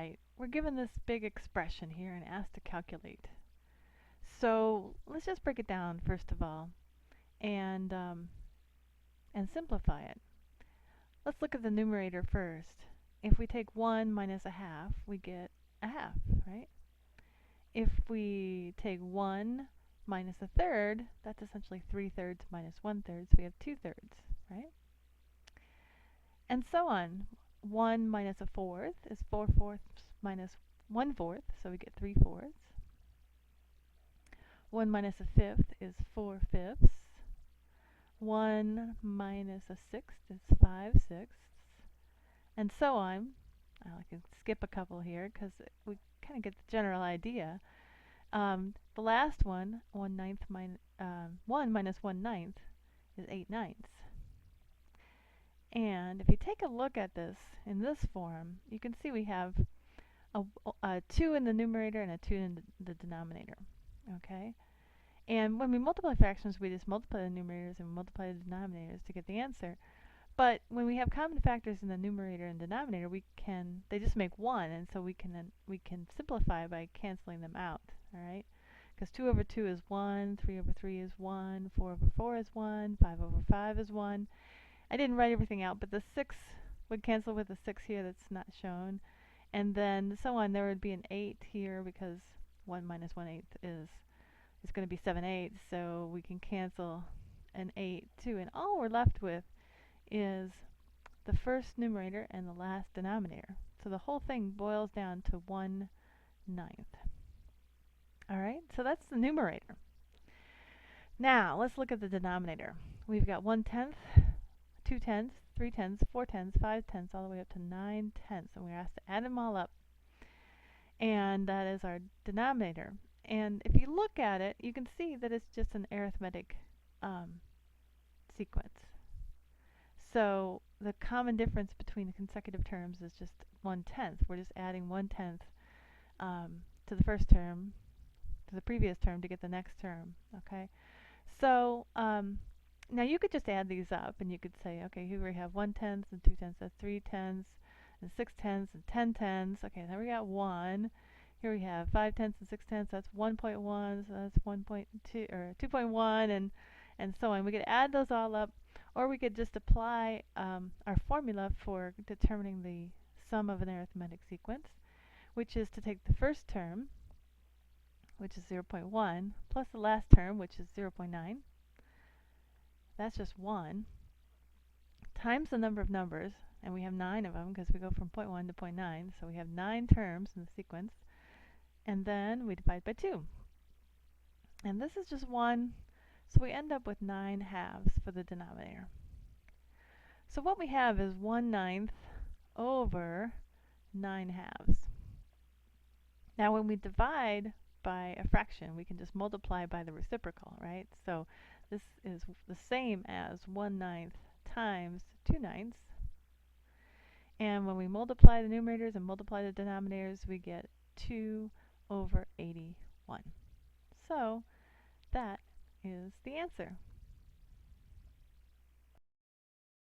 Alright, we're given this big expression here and asked to calculate. So let's just break it down first of all and simplify it. Let's look at the numerator first. If we take 1 minus a half, we get a half, right? If we take 1 minus a third, that's essentially 3/3 minus 1/3, so we have 2/3, right? And so on. 1 minus a fourth is 4/4 minus 1/4, so we get 3/4. 1 minus a fifth is 4/5. 1 minus a sixth is 5/6. And so on. I can skip a couple here because we kind of get the general idea. The last one, 1 minus 1/9 is 8/9. And if you take a look at this in this form, you can see we have a 2 in the numerator and a 2 in the denominator. Okay? And when we multiply fractions, we just multiply the numerators and multiply the denominators to get the answer. But when we have common factors in the numerator and denominator, they just make 1, and so we can simplify by canceling them out. All right? Because 2 over 2 is 1, 3 over 3 is 1, 4 over 4 is 1, 5 over 5 is 1. I didn't write everything out, but the 6 would cancel with the 6 here that's not shown. And then so on, there would be an 8 here because 1 minus 1/8 is going to be 7/8, so we can cancel an 8 too. And all we're left with is the first numerator and the last denominator. So the whole thing boils down to 1/9. Alright, so that's the numerator. Now, let's look at the denominator. We've got 1/10, 2/10, 3/10, 4/10, 5/10, all the way up to 9/10. And we're asked to add them all up. And that is our denominator. And if you look at it, you can see that it's just an arithmetic sequence. So the common difference between the consecutive terms is just 1/10. We're just adding 1/10 to the first term, to the previous term, to get the next term. Okay, so now you could just add these up, and you could say, okay, here we have 1/10 and 2/10, that's 3/10, and 6/10 and 10/10. Okay, now we got 1. Here we have 5/10 and 6/10, that's 1.1, so that's 1.2 or 2.1, and so on. We could add those all up, or we could just apply our formula for determining the sum of an arithmetic sequence, which is to take the first term, which is 0.1, plus the last term, which is 0.9. That's just 1, times the number of numbers, and we have 9 of them because we go from 0.1 to 0.9, so we have 9 terms in the sequence, and then we divide by 2. And this is just 1, so we end up with 9 halves for the denominator. So what we have is 1/9 over 9 halves. Now when we divide by a fraction, we can just multiply by the reciprocal, right? So this is the same as 1/9 times 2/9. And when we multiply the numerators and multiply the denominators, we get 2 over 81. So that is the answer.